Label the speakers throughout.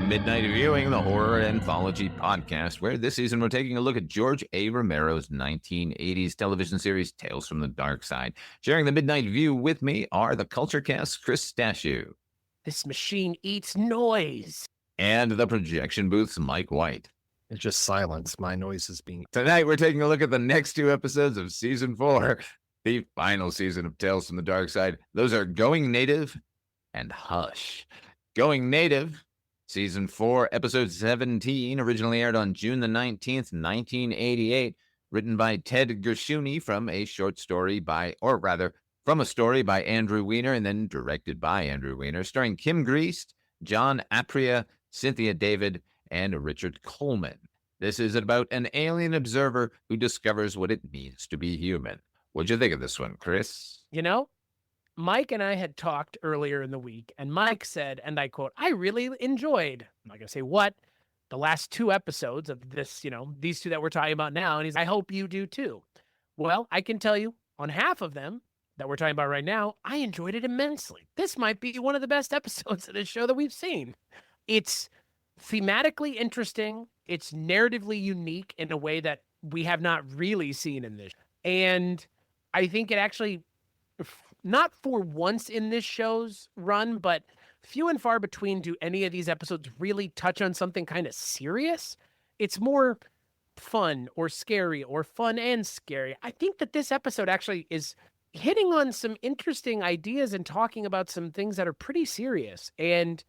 Speaker 1: Midnight Viewing, the Horror Anthology podcast, where this season we're taking a look at George A. Romero's 1980s television series, Tales from the Darkside. Sharing the Midnight View with me are the Culture Cast's Chris Stashew.
Speaker 2: This machine eats noise.
Speaker 1: And the Projection Booth's Mike White.
Speaker 3: It's just silence. My noise is being...
Speaker 1: Tonight we're taking a look at the next two episodes of Season 4, the final season of Tales from the Darkside. Those are Going Native and Hush. Going Native... Season 4, Episode 17, originally aired on June the 19th, 1988, written by Ted Gershuni from a story by Andrew Weiner, and then directed by Andrew Weiner, starring Kim Greist, John Apria, Cynthia David, and Richard Coleman. This is about an alien observer who discovers what it means to be human. What'd you think of this one, Chris?
Speaker 2: You know, Mike and I had talked earlier in the week, and Mike said, and I quote, I really enjoyed, I'm not going to say what, the last two episodes of this, these two that we're talking about now. And he's, I hope you do too. Well, I can tell you on half of them that we're talking about right now, I enjoyed it immensely. This might be one of the best episodes of this show that we've seen. It's thematically interesting. It's narratively unique in a way that we have not really seen in this. And I think it actually... not for once in this show's run, but few and far between do any of these episodes really touch on something kind of serious. It's more fun or scary or fun and scary. I think that this episode actually is hitting on some interesting ideas and talking about some things that are pretty serious. And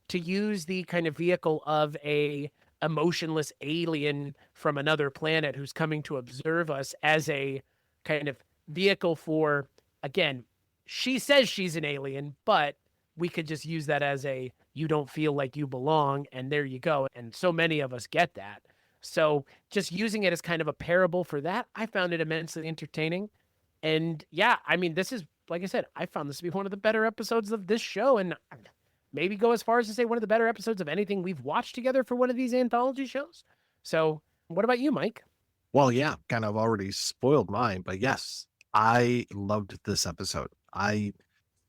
Speaker 2: to use the kind of vehicle of a emotionless alien from another planet who's coming to observe us as a kind of vehicle for, again, she says she's an alien, but we could just use that as a, you don't feel like you belong, and there you go. And so many of us get that. So just using it as kind of a parable for that, I found it immensely entertaining. And yeah, I mean, this is, like I said, I found this to be one of the better episodes of this show, and maybe go as far as to say one of the better episodes of anything we've watched together for one of these anthology shows. So what about you, Mike?
Speaker 3: Well, yeah, kind of already spoiled mine, but yes, I loved this episode. I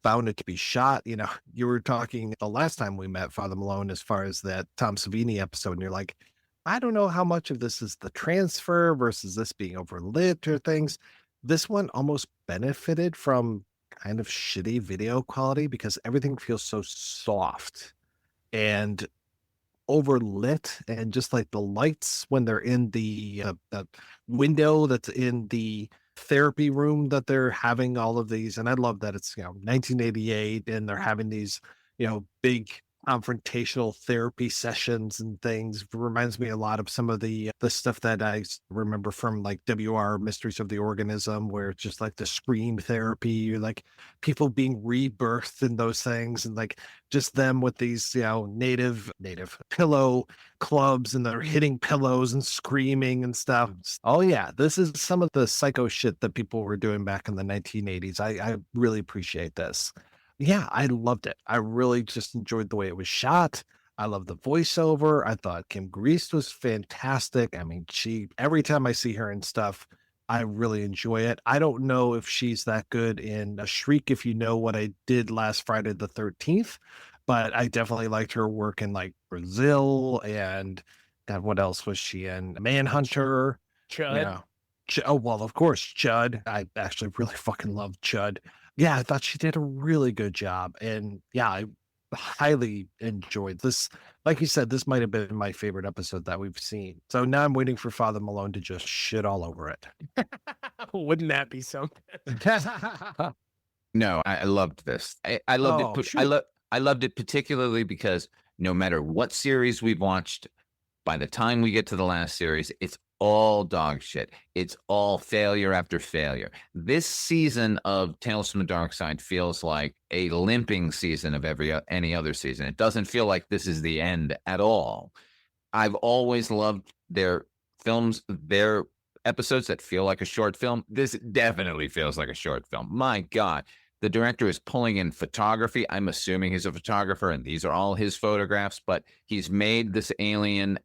Speaker 3: found it to be shot. You were talking the last time we met, Father Malone, as far as that Tom Savini episode, and you're like, I don't know how much of this is the transfer versus this being overlit or things. This one almost benefited from kind of shitty video quality because everything feels so soft and overlit, and just like the lights when they're in the window that's in the therapy room that they're having all of these. And I love that it's 1988 and they're having these big confrontational therapy sessions and things. It reminds me a lot of some of the stuff that I remember from like WR Mysteries of the Organism, where it's just like the scream therapy, or like people being rebirthed and those things, and like just them with these native pillow clubs, and they're hitting pillows and screaming and stuff. Oh yeah, this is some of the psycho shit that people were doing back in the 1980s. I really appreciate this. Yeah, I loved it. I really just enjoyed the way it was shot. I love the voiceover. I thought Kim Greist was fantastic. I mean, every time I see her and stuff, I really enjoy it. I don't know if she's that good in A Shriek, if you know what I did last Friday the 13th, but I definitely liked her work in like Brazil, and God, what else was she in? Manhunter.
Speaker 2: Chud.
Speaker 3: Oh, well, of course, Chud. I actually really fucking love Chud. Yeah, I thought she did a really good job. And yeah, I highly enjoyed this. Like you said, this might have been my favorite episode that we've seen. So now I'm waiting for Father Malone to just shit all over it.
Speaker 2: Wouldn't that be something?
Speaker 1: No, I loved this. I loved it. I loved it particularly because no matter what series we've watched, by the time we get to the last series, it's all dog shit. It's all failure after failure. This season of Tales from the Darkside feels like a limping season of any other season. It doesn't feel like this is the end at all. I've always loved their films, their episodes that feel like a short film. This definitely feels like a short film. My God. The director is pulling in photography. I'm assuming he's a photographer, and these are all his photographs, but he's made this alien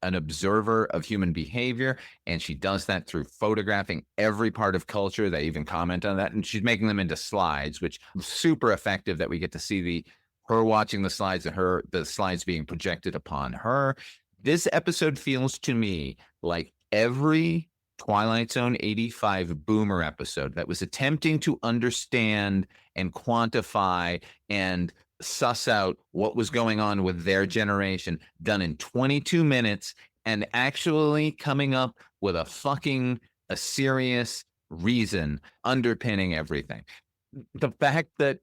Speaker 1: an observer of human behavior, and she does that through photographing every part of culture. They even comment on that, and she's making them into slides, which is super effective, that we get to see her watching the slides and the slides being projected upon her. This episode feels to me like every Twilight Zone 85 boomer episode that was attempting to understand and quantify and suss out what was going on with their generation, done in 22 minutes and actually coming up with a serious reason underpinning everything. The fact that,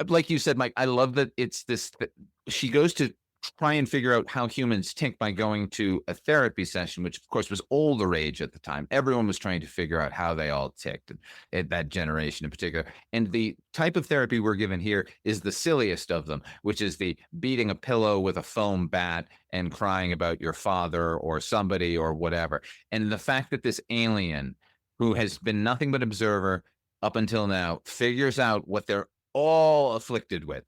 Speaker 1: like you said, Mike, I love that it's this, that she goes to try and figure out how humans tick by going to a therapy session, which of course was all the rage at the time. Everyone was trying to figure out how they all ticked, and that generation in particular. And the type of therapy we're given here is the silliest of them, which is the beating a pillow with a foam bat and crying about your father or somebody or whatever. And the fact that this alien, who has been nothing but observer up until now, figures out what they're all afflicted with,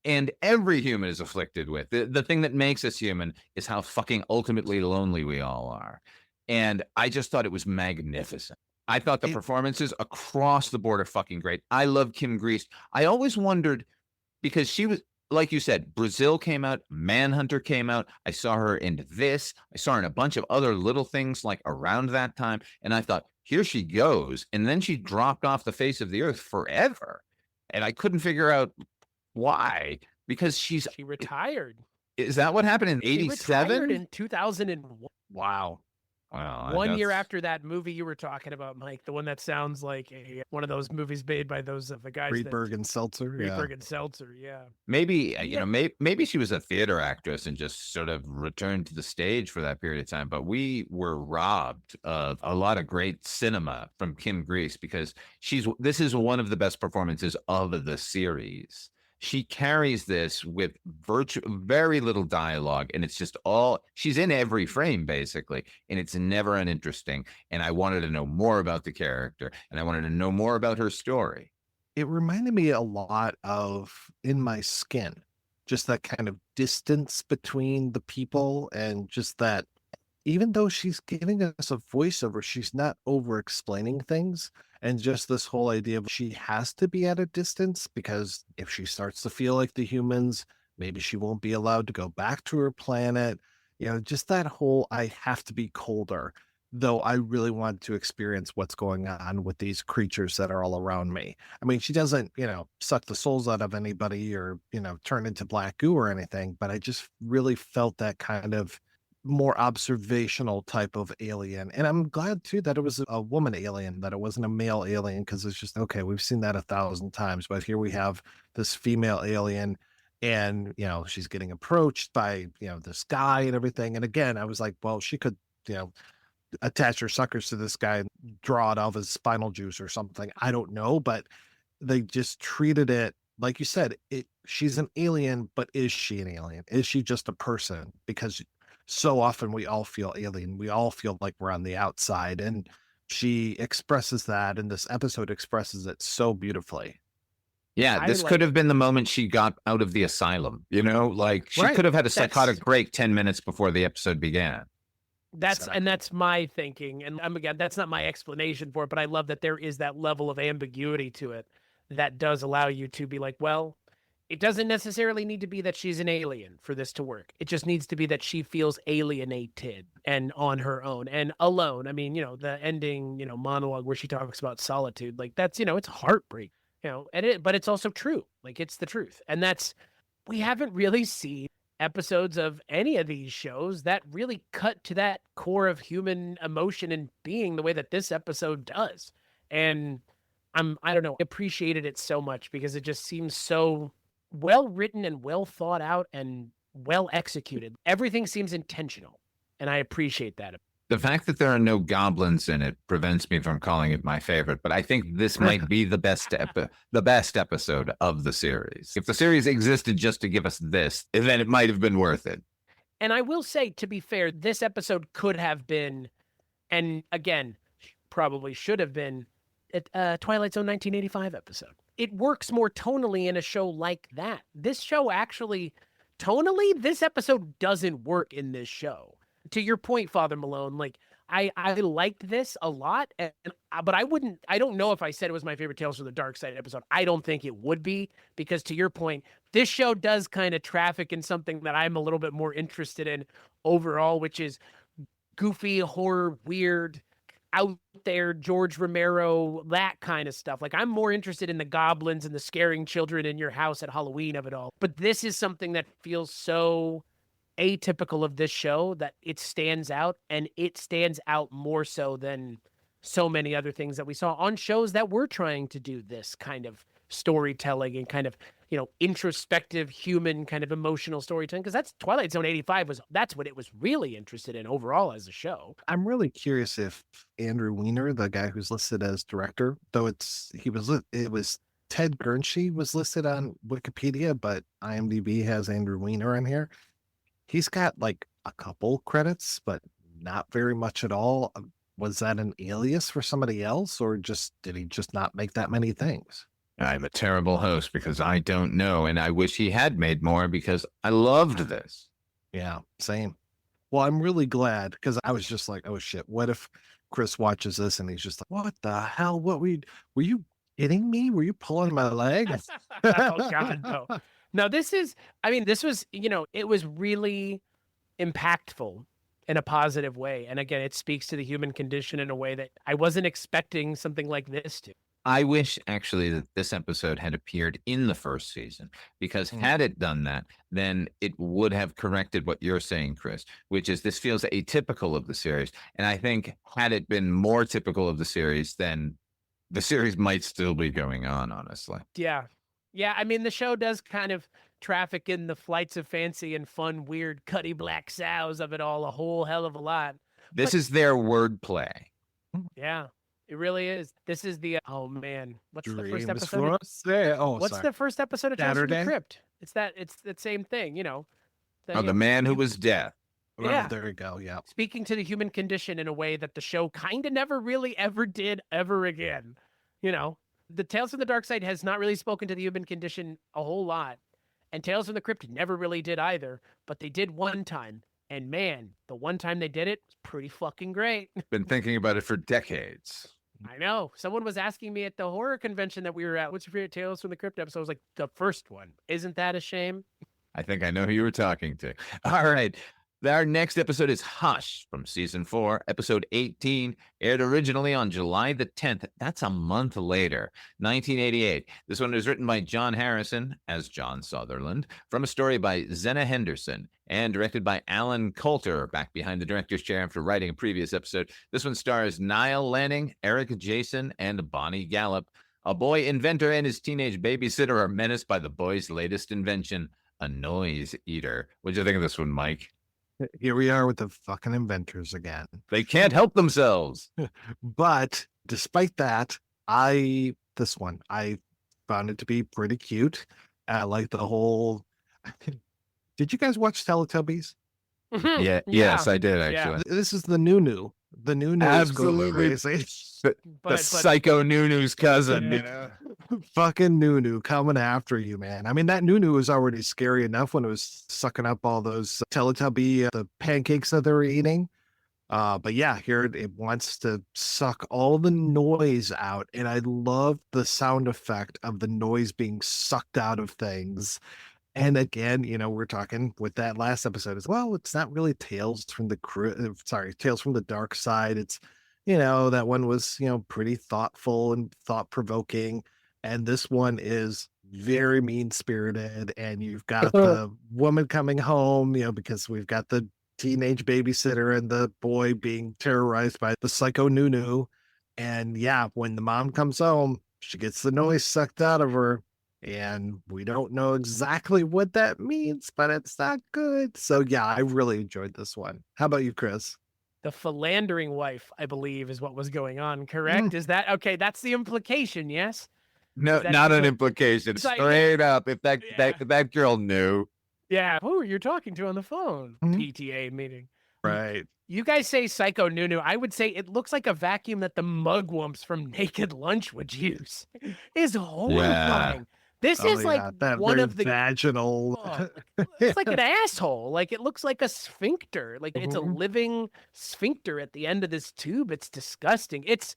Speaker 1: and every human is afflicted with. The thing that makes us human is how fucking ultimately lonely we all are. And I just thought it was magnificent. I thought the performances across the board are fucking great. I love Kim Grease. I always wondered, because she was, like you said, Brazil came out, Manhunter came out. I saw her in this. I saw her in a bunch of other little things like around that time. And I thought, here she goes. And then she dropped off the face of the earth forever. And I couldn't figure out why, because she
Speaker 2: retired.
Speaker 1: Is that what happened in 87?
Speaker 2: In 2001.
Speaker 3: Wow.
Speaker 1: Well,
Speaker 2: 1 year after that movie you were talking about, Mike, the one that sounds like one of those movies made by those the guys
Speaker 3: Friedberg and Seltzer.
Speaker 2: Friedberg and Seltzer, yeah.
Speaker 1: Maybe maybe she was a theater actress and just sort of returned to the stage for that period of time. But we were robbed of a lot of great cinema from Kim Grease, because this is one of the best performances of the series. She carries this with very little dialogue, and it's just she's in every frame basically, and it's never uninteresting. And I wanted to know more about the character, and I wanted to know more about her story.
Speaker 3: It reminded me a lot of In My Skin, just that kind of distance between the people, and just that even though she's giving us a voiceover, she's not over explaining things. And just this whole idea of she has to be at a distance, because if she starts to feel like the humans, maybe she won't be allowed to go back to her planet. Just that whole, I have to be colder. Though I really want to experience what's going on with these creatures that are all around me. I mean, she doesn't, suck the souls out of anybody or, turn into black goo or anything, but I just really felt that kind of more observational type of alien. And I'm glad too that it was a woman alien, that it wasn't a male alien, because it's just, okay, we've seen that 1,000 times, but here we have this female alien, and she's getting approached by this guy and everything. And again, I was like, well, she could attach her suckers to this guy and draw it out of his spinal juice or something. I don't know, but they just treated it like you said. She's an alien, but is she an alien? Is she just a person? Because so often we all feel alien. We all feel like we're on the outside, and she expresses that, and this episode expresses it so beautifully.
Speaker 1: Yeah, this could have been the moment she got out of the asylum, like she could have had a psychotic break 10 minutes before the episode began.
Speaker 2: That's my thinking. And again, that's not my explanation for it, but I love that there is that level of ambiguity to it that does allow you to be like, well, it doesn't necessarily need to be that she's an alien for this to work. It just needs to be that she feels alienated and on her own and alone. I mean, the ending, monologue where she talks about solitude, like that's, it's heartbreak, but it's also true. Like it's the truth. And we haven't really seen episodes of any of these shows that really cut to that core of human emotion and being the way that this episode does. And I don't know, appreciated it so much because it just seems so well written and well thought out and well executed. Everything seems intentional, and I appreciate that.
Speaker 1: The fact that there are no goblins in it prevents me from calling it my favorite, but I think this might be the best episode of the series. If the series existed just to give us this, then it might have been worth it.
Speaker 2: And I will say, to be fair, this episode could have been, and again, probably should have been, Twilight Zone 1985 episode. It works more tonally in a show like that. This show actually, tonally, this episode doesn't work in this show. To your point, Father Malone, like, I liked this a lot, but I don't know if I said it was my favorite Tales from the Darkside episode. I don't think it would be, because to your point, this show does kind of traffic in something that I'm a little bit more interested in overall, which is goofy horror, weird, out there, George Romero, that kind of stuff. Like, I'm more interested in the goblins and the scaring children in your house at Halloween of it all. But this is something that feels so atypical of this show that it stands out, and it stands out more so than so many other things that we saw on shows that were trying to do this kind of storytelling and kind of, introspective, human kind of emotional storytelling. Because that's Twilight Zone 85 that's what it was really interested in overall as a show.
Speaker 3: I'm really curious if Andrew Weiner, the guy who's listed as director, though it was Ted Gernshey was listed on Wikipedia, but IMDb has Andrew Weiner on here. He's got like a couple credits, but not very much at all. Was that an alias for somebody else, or did he just not make that many things?
Speaker 1: I'm a terrible host because I don't know, and I wish he had made more because I loved this.
Speaker 3: Yeah, same. Well, I'm really glad, because I was just like, oh shit, what if Chris watches this and he's just like, what the hell? Were you kidding me? Were you pulling my leg?
Speaker 2: Oh God, no. No, this was, it was really impactful in a positive way. And again, it speaks to the human condition in a way that I wasn't expecting something like this to.
Speaker 1: I wish actually that this episode had appeared in the first season, because had it done that, then it would have corrected what you're saying, Chris, which is this feels atypical of the series. And I think had it been more typical of the series, then the series might still be going on, honestly.
Speaker 2: Yeah. Yeah. I mean, the show does kind of traffic in the flights of fancy and fun, weird, cutty black sows of it all a whole hell of a lot.
Speaker 1: This is their wordplay.
Speaker 2: Yeah. It really is. This is the oh man, what's the first
Speaker 3: Dreams
Speaker 2: episode?
Speaker 3: for us? Yeah.
Speaker 2: What's the first episode of Tales from the
Speaker 3: Saturday?
Speaker 2: Crypt? It's that same thing,
Speaker 1: The man who was death.
Speaker 2: Yeah.
Speaker 3: There you go. Yeah.
Speaker 2: Speaking to the human condition in a way that the show kind of never really ever did ever again. The Tales from the Darkside has not really spoken to the human condition a whole lot, and Tales from the Crypt never really did either. But they did one time, and man, the one time they did it was pretty fucking great.
Speaker 1: Been thinking about it for decades.
Speaker 2: I know. Someone was asking me at the horror convention that we were at, what's your favorite Tales from the Crypt episode? I was like, the first one. Isn't that a shame?
Speaker 1: I think I know who you were talking to. All right. Our next episode is Hush from season 4, episode 18, aired originally on July the 10th. That's a month later, 1988. This one was written by John Harrison as John Sutherland, from a story by Zena Henderson, and directed by Alan Coulter, back behind the director's chair after writing a previous episode. This one stars Niall Lanning, Eric Jason, and Bonnie Gallup. A boy inventor and his teenage babysitter are menaced by the boy's latest invention, a noise eater. What do you think of this one, Mike?
Speaker 3: Here we are with the fucking inventors again.
Speaker 1: They can't help themselves.
Speaker 3: But despite that, I found it to be pretty cute. I like the whole. Did you guys watch Teletubbies?
Speaker 2: Mhm.
Speaker 1: Yeah. Yes, I did actually.
Speaker 3: This is the Nunu. The Nunu is going
Speaker 1: Absolutely.
Speaker 3: crazy.
Speaker 1: The psycho Nunu's cousin.
Speaker 2: Yeah.
Speaker 3: Fucking Nunu coming after you, man. I mean, that Nunu was already scary enough when it was sucking up all those Teletubby the pancakes that they were eating. But yeah, here it wants to suck all the noise out, and I love the sound effect of the noise being sucked out of things. And again, we're talking with that last episode as well. It's not really Tales from the Darkside. It's, that one was, pretty thoughtful and thought provoking. And this one is very mean spirited. And you've got the woman coming home, because we've got the teenage babysitter and the boy being terrorized by the psycho Nunu. And yeah, when the mom comes home, she gets the noise sucked out of her. And we don't know exactly what that means, but it's not good. So yeah, I really enjoyed this one. How about you, Chris?
Speaker 2: The philandering wife, I believe, is what was going on, correct? Is that okay? That's the implication, yes?
Speaker 1: No, not an implication. Straight up. If that girl knew.
Speaker 2: Yeah. Who are you talking to on the phone? PTA meeting.
Speaker 3: Right.
Speaker 2: You guys say Psycho Nunu. I would say it looks like a vacuum that the mugwumps from Naked Lunch would use. It's horrifying. This is like
Speaker 3: that
Speaker 2: one
Speaker 3: very
Speaker 2: of the
Speaker 3: vaginal.
Speaker 2: it's like an asshole. Like it looks like a sphincter. Like it's a living sphincter at the end of this tube. It's disgusting. It's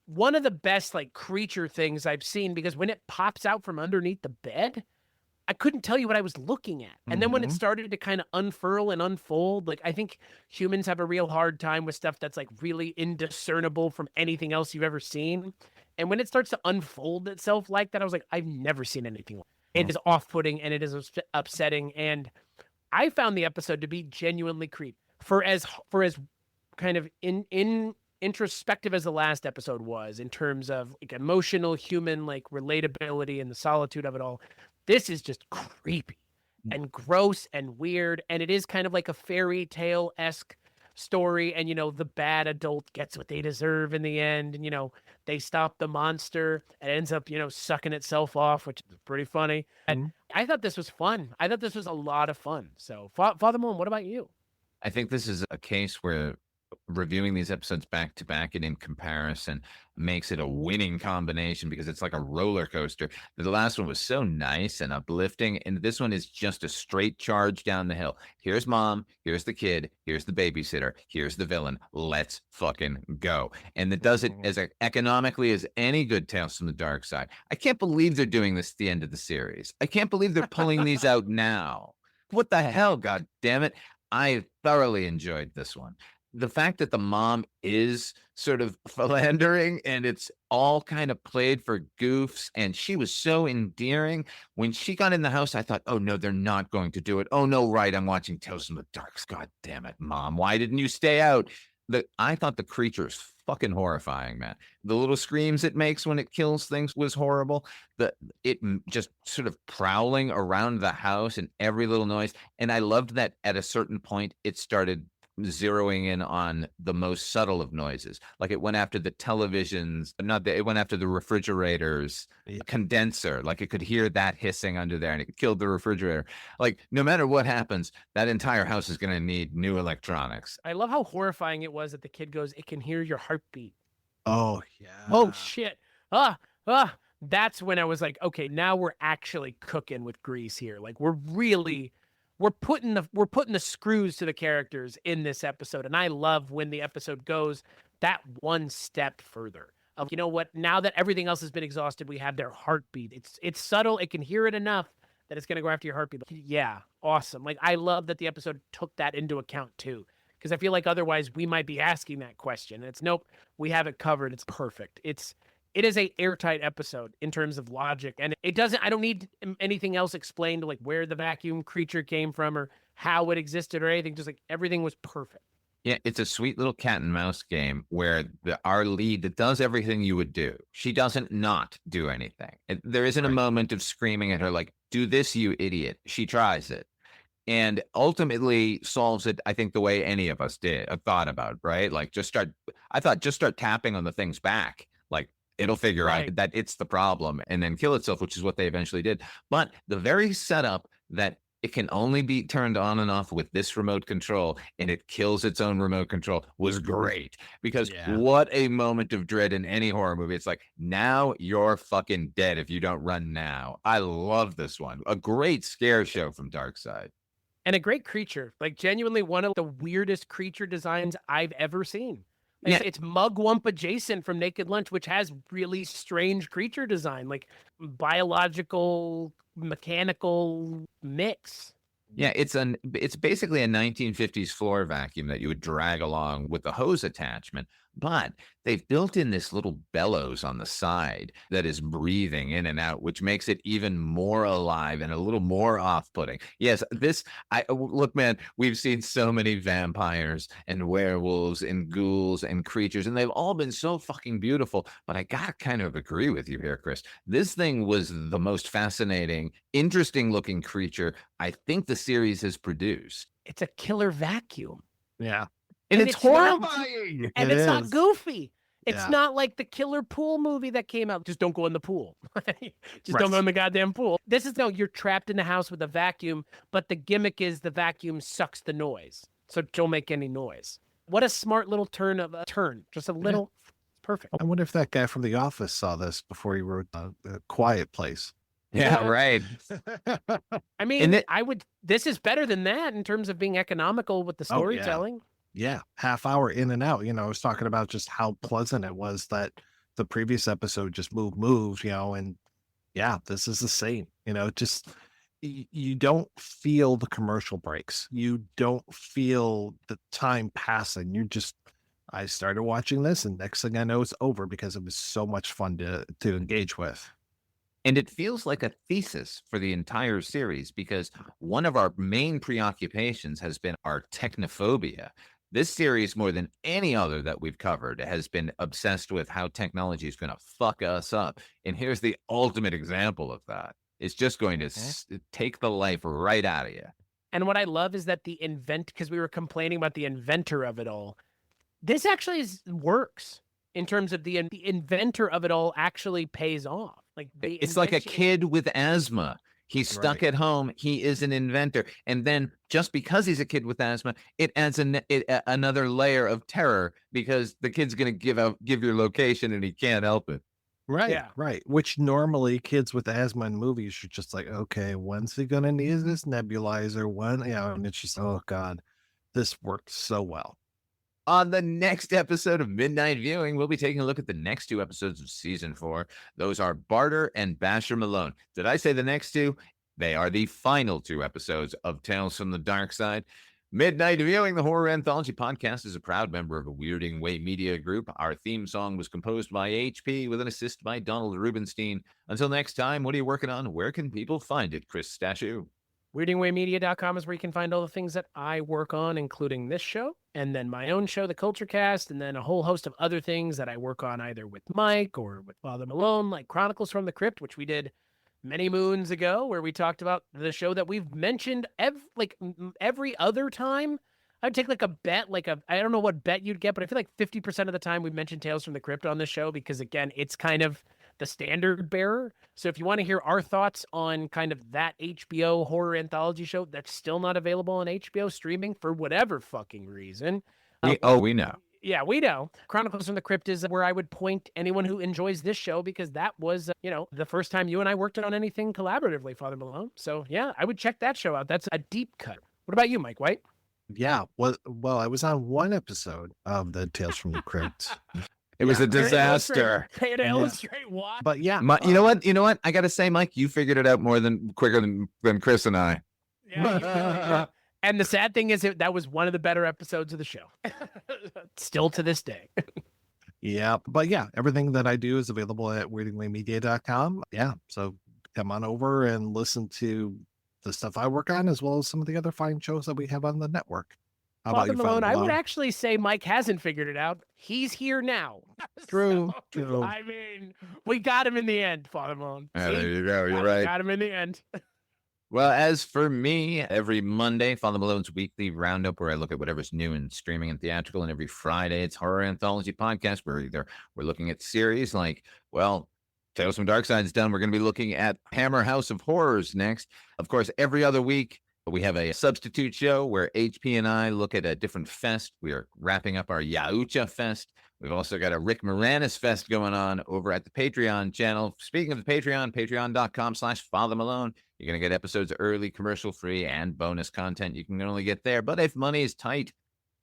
Speaker 2: one of the best like creature things I've seen because when it pops out from underneath the bed, I couldn't tell you what I was looking at. And then when it started to kind of unfurl and unfold, like I think humans have a real hard time with stuff that's like really indiscernible from anything else you've ever seen. And when it starts to unfold itself like that, I was like, I've never seen anything like that. It is off-putting and it is upsetting. And I found the episode to be genuinely creepy. For as kind of introspective as the last episode was in terms of like emotional human like relatability and the solitude of it all, this is just creepy and gross and weird. And it is kind of like a fairy tale-esque story. And, the bad adult gets what they deserve in the end. And, they stop the monster and it ends up, sucking itself off, which is pretty funny. And I thought this was fun. I thought this was a lot of fun. So Father Malone, what about you?
Speaker 1: I think this is a case where reviewing these episodes back to back and in comparison makes it a winning combination because it's like a roller coaster. The last one was so nice and uplifting, and this one is just a straight charge down the hill. Here's mom, here's the kid, here's the babysitter, here's the villain. Let's fucking go. And it does it as economically as any good Tales from the Dark Side. I can't believe they're doing this at the end of the series. I can't believe they're pulling these out now. What the hell, god damn it. I thoroughly enjoyed this one. The fact that the mom is sort of philandering and it's all kind of played for goofs, and she was so endearing. When she got in the house, I thought, oh no, they're not going to do it. Oh no, right, I'm watching Tales from the Dark. God damn it, mom, why didn't you stay out? I thought the creature is fucking horrifying, man. The little screams it makes when it kills things was horrible. It just sort of prowling around the house and every little noise. And I loved that at a certain point, it started zeroing in on the most subtle of noises. Like it went after the televisions, it went after the refrigerator's condenser. Like it could hear that hissing under there and it killed the refrigerator. Like no matter what happens, that entire house is going to need new electronics.
Speaker 2: I love how horrifying it was that the kid goes, it can hear your heartbeat.
Speaker 3: Oh, yeah.
Speaker 2: Oh, shit. That's when I was like, okay, now we're actually cooking with grease here. Like we're putting the screws to the characters in this episode. And I love when the episode goes that one step further. You know what? Now that everything else has been exhausted, we have their heartbeat. It's subtle. It can hear it enough that it's going to go after your heartbeat. Yeah, awesome. Like I love that the episode took that into account too. Because I feel like otherwise we might be asking that question. And it's nope, we have it covered. It's perfect. It is a airtight episode in terms of logic, and I don't need anything else explained, like where the vacuum creature came from or how it existed or anything. Just like everything was perfect.
Speaker 1: Yeah, it's a sweet little cat and mouse game where our lead does everything you would do. She doesn't not do anything. There isn't a moment of screaming at her like, do this, you idiot. She tries it. And ultimately solves it, I think, the way any of us thought about, right? Like just start tapping on the thing's back. Like, it'll figure out that it's the problem and then kill itself, which is what they eventually did. But the very setup that it can only be turned on and off with this remote control and it kills its own remote control was great. Because what a moment of dread in any horror movie. It's like, now you're fucking dead if you don't run now. I love this one. A great scare show from Darkside.
Speaker 2: And a great creature. Like genuinely one of the weirdest creature designs I've ever seen. It's Mugwump adjacent from Naked Lunch, which has really strange creature design, like biological, mechanical mix.
Speaker 1: Yeah, it's basically a 1950s floor vacuum that you would drag along with the hose attachment, but they've built in this little bellows on the side that is breathing in and out, which makes it even more alive and a little more off-putting. Yes, look, man, we've seen so many vampires and werewolves and ghouls and creatures, and they've all been so fucking beautiful, but I gotta kind of agree with you here, Chris. This thing was the most fascinating, interesting looking creature I think the series has produced.
Speaker 2: It's a killer vacuum.
Speaker 3: Yeah.
Speaker 2: And it's horrifying. And it's not goofy. It's not like the killer pool movie that came out. Just don't go in the pool. Don't go in the goddamn pool. This is you're trapped in the house with a vacuum, but the gimmick is the vacuum sucks the noise. So don't make any noise. What a smart little turn. Just a little. Perfect.
Speaker 3: I wonder if that guy from The Office saw this before he wrote A Quiet Place.
Speaker 1: Yeah, right.
Speaker 2: I mean, this is better than that in terms of being economical with the storytelling.
Speaker 3: Yeah, half hour in and out. I was talking about just how pleasant it was that the previous episode just moved, and yeah, this is the same. Just you don't feel the commercial breaks. You don't feel the time passing. I started watching this, and next thing I know, it's over because it was so much fun to engage with.
Speaker 1: And it feels like a thesis for the entire series because one of our main preoccupations has been our technophobia. This series, more than any other that we've covered, has been obsessed with how technology is going to fuck us up. And here's the ultimate example of that. It's just going to take the life right out of you.
Speaker 2: And what I love is that because we were complaining about the inventor of it all, this actually works in terms of the inventor of it all actually pays off. Like
Speaker 1: it's like a kid with asthma. He's stuck at home. He is an inventor. And then just because he's a kid with asthma, it adds another layer of terror because the kid's going to give your location and he can't help it.
Speaker 3: Right. Yeah. Right. Which normally kids with asthma in movies are just like, okay, when's he going to need this nebulizer? And it's just, oh God, this worked so well.
Speaker 1: On the next episode of Midnight Viewing, we'll be taking a look at the next 2 episodes of season 4. Those are Barter and Basher Malone. Did I say the next 2? They are the final 2 episodes of Tales from the Darkside. Midnight Viewing, the Horror Anthology podcast, is a proud member of the Weirding Way Media Group. Our theme song was composed by HP with an assist by Donald Rubenstein. Until next time, what are you working on? Where can people find it, Chris Stashu?
Speaker 2: WeirdingWayMedia.com is where you can find all the things that I work on, including this show, and then my own show, The Culture Cast, and then a whole host of other things that I work on either with Mike or with Father Malone, like Chronicles from the Crypt, which we did many moons ago, where we talked about the show that we've mentioned every other time. I'd take like a bet, I don't know what bet you'd get, but I feel like 50% of the time we mentioned Tales from the Crypt on this show because, again, it's kind of the standard bearer. So if you want to hear our thoughts on kind of that HBO horror anthology show that's still not available on HBO streaming for whatever fucking reason.
Speaker 1: We know.
Speaker 2: Yeah, we know. Chronicles from the Crypt is where I would point anyone who enjoys this show because that was, the first time you and I worked on anything collaboratively, Father Malone. So yeah, I would check that show out. That's a deep cut. What about you, Mike White?
Speaker 3: Yeah, well, I was on one episode of the Tales from the Crypt.
Speaker 1: It was a disaster.
Speaker 2: To illustrate why.
Speaker 3: But yeah.
Speaker 1: You know what? I got to say, Mike, you figured it out quicker than Chris and I.
Speaker 2: Yeah, and the sad thing is that was one of the better episodes of the show. Still to this day.
Speaker 3: Yeah. But yeah, everything that I do is available at weirdingwaymedia.com. Yeah. So come on over and listen to the stuff I work on, as well as some of the other fine shows that we have on the network. How about you,
Speaker 2: Malone? I would actually say Mike hasn't figured it out. He's here now.
Speaker 3: True.
Speaker 2: I mean, we got him in the end, Father Malone.
Speaker 1: Yeah, there you go. You're right.
Speaker 2: Got him in the end.
Speaker 1: Well, as for me, every Monday, Father Malone's weekly roundup where I look at whatever's new in streaming and theatrical, and every Friday, it's Horror Anthology podcast where we're looking at series like, Tales from Darkside's done. We're going to be looking at Hammer House of Horrors next. Of course, every other week, we have a substitute show where HP and I look at a different fest. We are wrapping up our Yaucha Fest. We've also got a Rick Moranis Fest going on over at the Patreon channel. Speaking of the Patreon, patreon.com/Father Malone. You're going to get episodes early, commercial-free, and bonus content you can only get there. But if money is tight,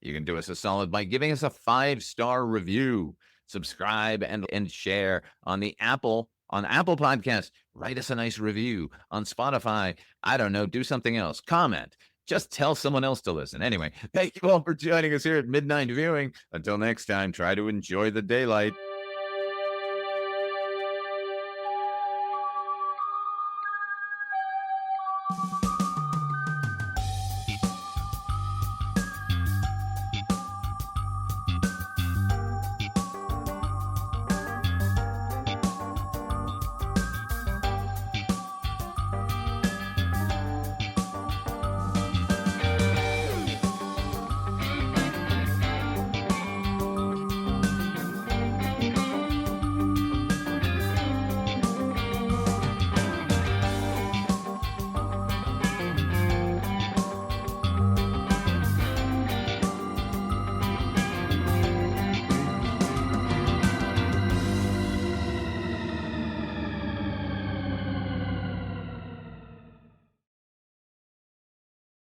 Speaker 1: you can do us a solid by giving us a 5-star review. Subscribe and share on Apple Podcasts. Write us a nice review on Spotify. I don't know. Do something else. Comment. Just tell someone else to listen. Anyway, thank you all for joining us here at Midnight Viewing. Until next time, try to enjoy the daylight.